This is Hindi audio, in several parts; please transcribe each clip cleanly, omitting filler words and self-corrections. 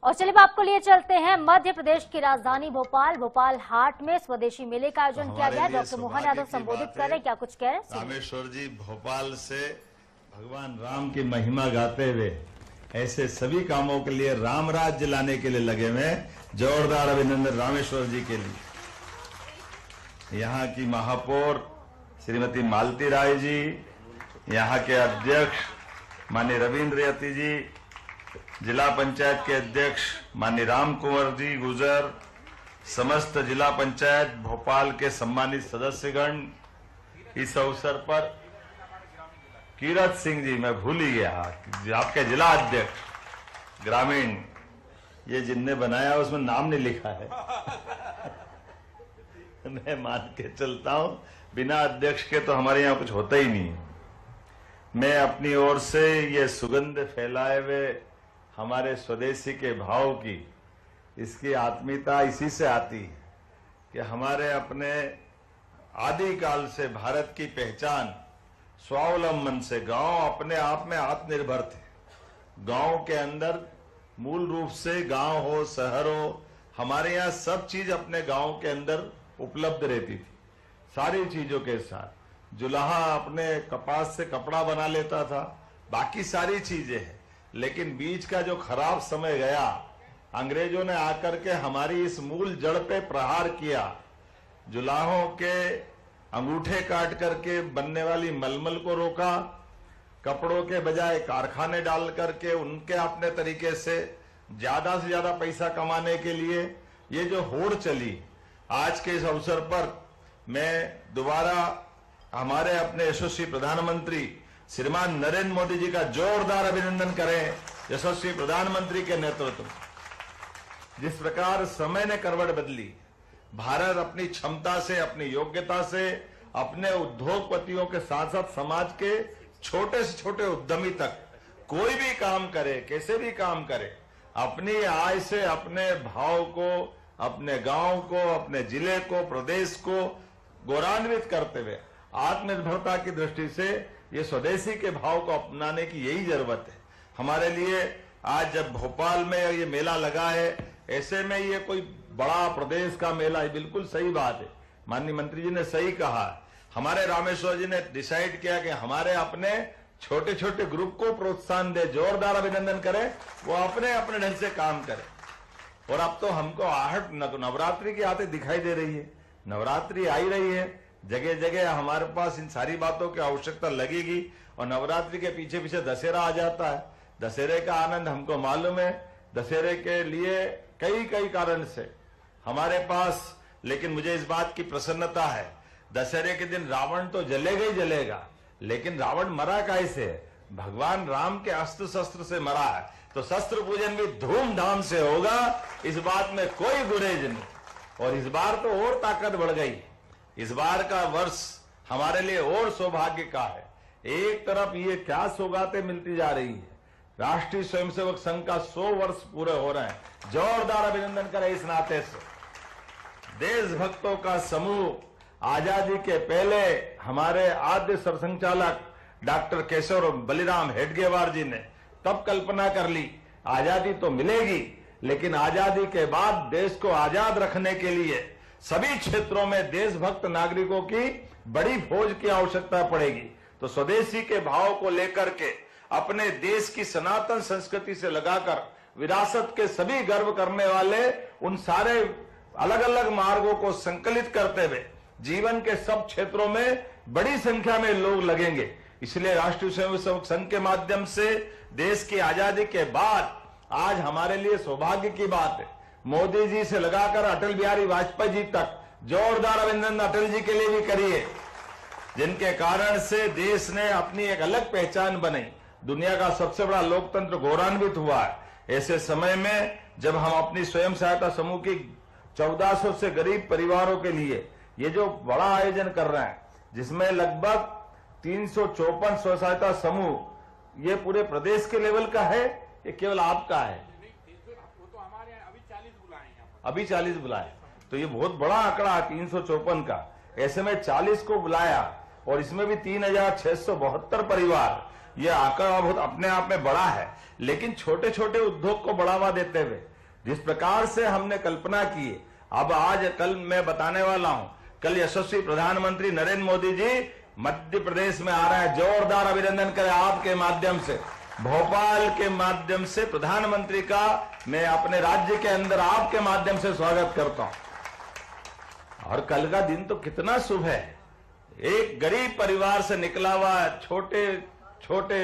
और चलिए आपको लिए चलते हैं मध्य प्रदेश की राजधानी भोपाल हाट में स्वदेशी मेले का आयोजन किया गया। डॉक्टर मोहन यादव संबोधित कर रहे, क्या कुछ कह रहे हैं? रामेश्वर जी भोपाल से भगवान राम की महिमा गाते हुए ऐसे सभी कामों के लिए राम राज्य लाने के लिए लगे हुए। जोरदार अभिनंदन रामेश्वर जी के लिए। यहाँ की महापौर श्रीमती मालती राय जी, यहाँ के अध्यक्ष माननीय रविंद्र यति जी, जिला पंचायत के अध्यक्ष माननीय राम कुंवर जी गुजर, समस्त जिला पंचायत भोपाल के सम्मानित सदस्यगण, इस अवसर पर कीरत सिंह जी, मैं भूल ही गया, आपके जिला अध्यक्ष ग्रामीण, ये जिनने बनाया उसमें नाम नहीं लिखा है मैं मान के चलता हूं बिना अध्यक्ष के तो हमारे यहाँ कुछ होता ही नहीं। मैं अपनी ओर से ये सुगंध फैलाए हुए हमारे स्वदेशी के भाव की, इसकी आत्मीयता इसी से आती है कि हमारे अपने आदिकाल से भारत की पहचान स्वावलंबन से, गांव अपने आप में आत्मनिर्भर थे। गांव के अंदर मूल रूप से गांव हो शहर हो, हमारे यहाँ सब चीज अपने गांव के अंदर उपलब्ध रहती थी। सारी चीजों के साथ जुलाहा अपने कपास से कपड़ा बना लेता था, बाकी सारी चीजें हैं। लेकिन बीच का जो खराब समय गया, अंग्रेजों ने आकर के हमारी इस मूल जड़ पे प्रहार किया। जुलाहों के अंगूठे काट करके बनने वाली मलमल को रोका, कपड़ों के बजाय कारखाने डाल करके उनके अपने तरीके से ज्यादा पैसा कमाने के लिए ये जो होड़ चली, आज के इस अवसर पर मैं दोबारा हमारे यशस्वी यशस्वी प्रधानमंत्री श्रीमान नरेंद्र मोदी जी का जोरदार अभिनंदन करें। यशस्वी प्रधानमंत्री के नेतृत्व में जिस प्रकार समय ने करवट बदली, भारत अपनी क्षमता से, अपनी योग्यता से, अपने उद्योगपतियों के साथ साथ समाज के छोटे से छोटे उद्यमी तक कोई भी काम करे, कैसे भी काम करे, अपनी आय से अपने भाव को, अपने गांव को, अपने जिले को, प्रदेश को गौरवान्वित करते हुए आत्मनिर्भरता की दृष्टि से ये स्वदेशी के भाव को अपनाने की यही जरूरत है हमारे लिए। आज जब भोपाल में ये मेला लगा है, ऐसे में ये कोई बड़ा प्रदेश का मेला है, बिल्कुल सही बात है। माननीय मंत्री जी ने सही कहा, हमारे रामेश्वर जी ने डिसाइड किया कि हमारे अपने छोटे छोटे ग्रुप को प्रोत्साहन दे, जोरदार अभिनंदन करें, वो अपने अपने ढंग से काम करें। और अब तो हमको आहट नवरात्रि की आते दिखाई दे रही है, नवरात्रि आई रही है, जगह जगह हमारे पास इन सारी बातों की आवश्यकता लगेगी। और नवरात्रि के पीछे पीछे दशहरा आ जाता है, दशहरे का आनंद हमको मालूम है। दशहरे के लिए कई कारण से हमारे पास, लेकिन मुझे इस बात की प्रसन्नता है, दशहरे के दिन रावण तो जलेगा ही जलेगा, लेकिन रावण मरा कैसे है? भगवान राम के अस्त्र शस्त्र से मरा है, तो शस्त्र पूजन भी धूमधाम से होगा, इस बात में कोई गुरेज नहीं। और इस बार तो और ताकत बढ़ गई, इस बार का वर्ष हमारे लिए और सौभाग्य का है। एक तरफ ये क्या सौगातें मिलती जा रही है, राष्ट्रीय स्वयंसेवक संघ का 100 वर्ष पूरे हो रहे हैं, जोरदार अभिनंदन करें इस नाते से। देशभक्तों का समूह आजादी के पहले हमारे आद्य सरसंघचालक डॉक्टर केशव बलिराम हेडगेवार जी ने तब कल्पना कर ली, आजादी तो मिलेगी, लेकिन आजादी के बाद देश को आजाद रखने के लिए सभी क्षेत्रों में देशभक्त नागरिकों की बड़ी फौज की आवश्यकता पड़ेगी। तो स्वदेशी के भाव को लेकर के अपने देश की सनातन संस्कृति से लगाकर विरासत के सभी गर्व करने वाले उन सारे अलग अलग मार्गों को संकलित करते हुए जीवन के सब क्षेत्रों में बड़ी संख्या में लोग लगेंगे। इसलिए राष्ट्रीय स्वयंसेवक संघ के माध्यम से देश की आजादी के बाद आज हमारे लिए सौभाग्य की बात है, मोदी जी से लगाकर अटल बिहारी वाजपेयी जी तक जोरदार अभिनंदन अटल जी के लिए भी करिए, जिनके कारण से देश ने अपनी एक अलग पहचान बनाई, दुनिया का सबसे बड़ा लोकतंत्र गौरवान्वित हुआ है। ऐसे समय में जब हम अपनी स्वयं सहायता समूह की 1400 से गरीब परिवारों के लिए ये जो बड़ा आयोजन कर रहे हैं, जिसमें लगभग 354 स्व सहायता समूह, ये पूरे प्रदेश के लेवल का है, ये केवल आपका है? अभी 40 बुलाए, तो ये बहुत बड़ा आंकड़ा है 354 का। ऐसे में 40 को बुलाया और इसमें भी 3672 परिवार, ये आंकड़ा बहुत अपने आप में बड़ा है। लेकिन छोटे छोटे उद्योग को बढ़ावा देते हुए जिस प्रकार से हमने कल्पना की है, अब आज कल मैं बताने वाला हूं, कल यशस्वी प्रधानमंत्री नरेंद्र मोदी जी मध्य प्रदेश में आ रहे हैं। जोरदार अभिनंदन करें आपके माध्यम से, भोपाल के माध्यम से प्रधानमंत्री का मैं अपने राज्य के अंदर आपके माध्यम से स्वागत करता हूं। और कल का दिन तो कितना शुभ है। एक गरीब परिवार से निकला हुआ छोटे छोटे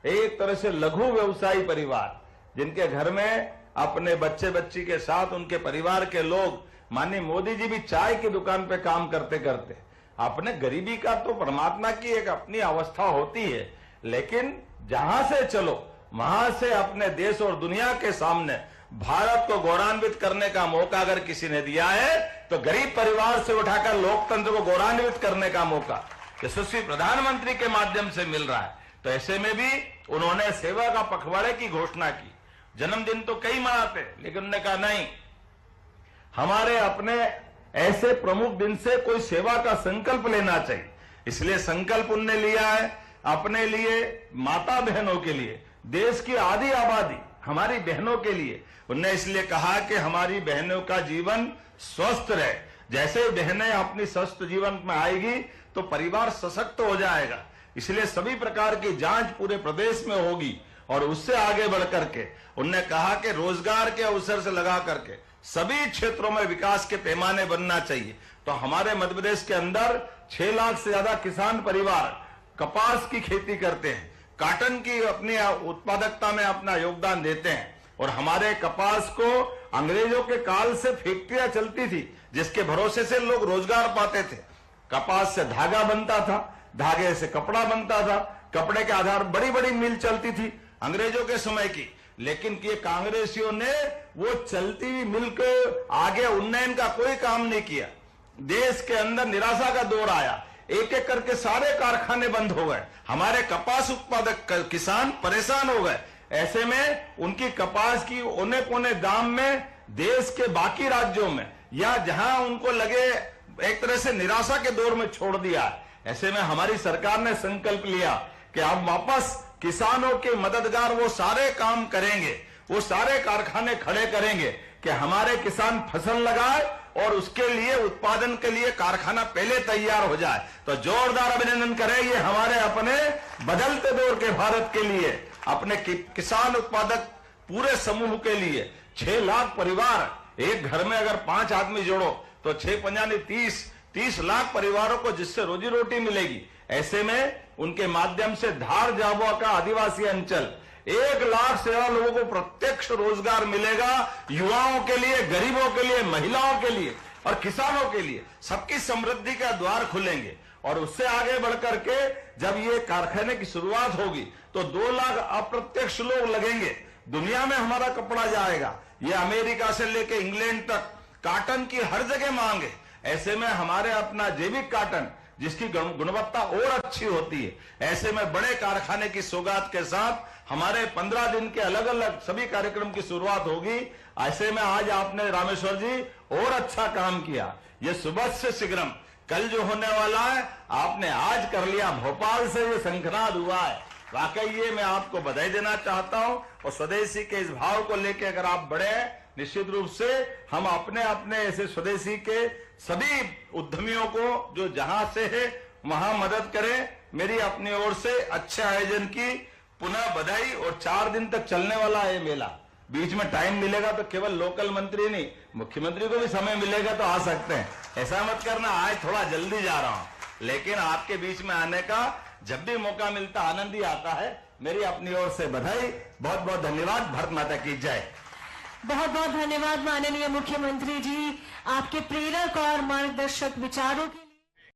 एक तरह से लघु व्यवसायी परिवार, जिनके घर में अपने बच्चे बच्ची के साथ उनके परिवार के लोग, माननीय मोदी जी भी चाय की दुकान पे काम करते करते, अपने गरीबी का तो परमात्मा की एक अपनी अवस्था होती है, लेकिन जहां से चलो वहां से अपने देश और दुनिया के सामने भारत को गौरवान्वित करने का मौका अगर किसी ने दिया है तो गरीब परिवार से उठाकर लोकतंत्र को गौरवान्वित करने का मौका यशस्वी प्रधानमंत्री के माध्यम से मिल रहा है। तो ऐसे में भी उन्होंने सेवा का पखवाड़े की घोषणा की। जन्मदिन तो कई मनाते, लेकिन उन्होंने कहा नहीं, हमारे अपने ऐसे प्रमुख दिन से कोई सेवा का संकल्प लेना चाहिए। इसलिए संकल्प उन्होंने लिया है अपने लिए, माता बहनों के लिए, देश की आधी आबादी हमारी बहनों के लिए। उन्होंने इसलिए कहा कि हमारी बहनों का जीवन स्वस्थ रहे। जैसे बहनें अपनी स्वस्थ जीवन में आएगी तो परिवार सशक्त हो जाएगा। इसलिए सभी प्रकार की जांच पूरे प्रदेश में होगी। और उससे आगे बढ़कर के उन्होंने कहा कि रोजगार के अवसर से लगा करके सभी क्षेत्रों में विकास के पैमाने बनना चाहिए। तो हमारे मध्य प्रदेश के अंदर 6 लाख से ज्यादा किसान परिवार कपास की खेती करते हैं, काटन की अपनी उत्पादकता में अपना योगदान देते हैं। और हमारे कपास को अंग्रेजों के काल से फैक्ट्रियां चलती थी, जिसके भरोसे से लोग रोजगार पाते थे। कपास से धागा बनता था, धागे से कपड़ा बनता था, कपड़े के आधार बड़ी बड़ी मिल चलती थी अंग्रेजों के समय की। लेकिन ये कांग्रेसियों ने वो चलती हुई मिल के आगे उन्नयन का कोई काम नहीं किया। देश के अंदर निराशा का दौर आया, एक एक करके सारे कारखाने बंद हो गए, हमारे कपास उत्पादक किसान परेशान हो गए। ऐसे में उनकी कपास की औने पौने दाम में देश के बाकी राज्यों में या जहां उनको लगे एक तरह से निराशा के दौर में छोड़ दिया। ऐसे में हमारी सरकार ने संकल्प लिया कि अब वापस किसानों के मददगार वो सारे काम करेंगे, वो सारे कारखाने खड़े करेंगे कि हमारे किसान फसल लगाए और उसके लिए उत्पादन के लिए कारखाना पहले तैयार हो जाए। तो जोरदार अभिनंदन करें ये हमारे अपने बदलते दौर के भारत के लिए, अपने किसान उत्पादक पूरे समूह के लिए। 6 लाख परिवार, एक घर में अगर 5 आदमी जोड़ो तो 6 पंजानी 30 लाख परिवारों को जिससे रोजी रोटी मिलेगी। ऐसे में उनके माध्यम से धार झाबुआ का आदिवासी अंचल 1 लाख से ज्यादा लोगों को प्रत्यक्ष रोजगार मिलेगा। युवाओं के लिए, गरीबों के लिए, महिलाओं के लिए और किसानों के लिए सबकी समृद्धि का द्वार खुलेंगे। और उससे आगे बढ़कर के जब ये कारखाने की शुरुआत होगी तो 2 लाख अप्रत्यक्ष लोग लगेंगे। दुनिया में हमारा कपड़ा जाएगा, ये अमेरिका से लेके इंग्लैंड तक काटन की हर जगह मांग है। ऐसे में हमारे अपना जैविक काटन जिसकी गुणवत्ता और अच्छी होती है, ऐसे में बड़े कारखाने की सौगात के साथ हमारे 15 दिन के अलग अलग सभी कार्यक्रम की शुरुआत होगी। ऐसे में आज आपने रामेश्वर जी और अच्छा काम किया। ये सुबह से शीघ्रम कल जो होने वाला है आपने आज कर लिया। भोपाल से ये शंखनाद हुआ है, वाकई ये मैं आपको बधाई देना चाहता हूं। और स्वदेशी के इस भाव को लेकर अगर आप बढ़े हैं, निश्चित रूप से हम अपने अपने ऐसे स्वदेशी के सभी उद्यमियों को जो जहां से है वहां मदद करें। मेरी अपनी ओर से अच्छे आयोजन की पुनः बधाई। और 4 दिन तक चलने वाला है मेला, बीच में टाइम मिलेगा तो केवल लोकल मंत्री नहीं, मुख्यमंत्री को भी समय मिलेगा तो आ सकते हैं। ऐसा मत करना आज थोड़ा जल्दी जा रहा हूं, लेकिन आपके बीच में आने का जब भी मौका मिलता आनंद ही आता है। मेरी अपनी ओर से बधाई, बहुत बहुत धन्यवाद। भारत माता की जय। बहुत बहुत धन्यवाद माननीय मुख्यमंत्री जी, आपके प्रेरक और मार्गदर्शक विचारों के लिए।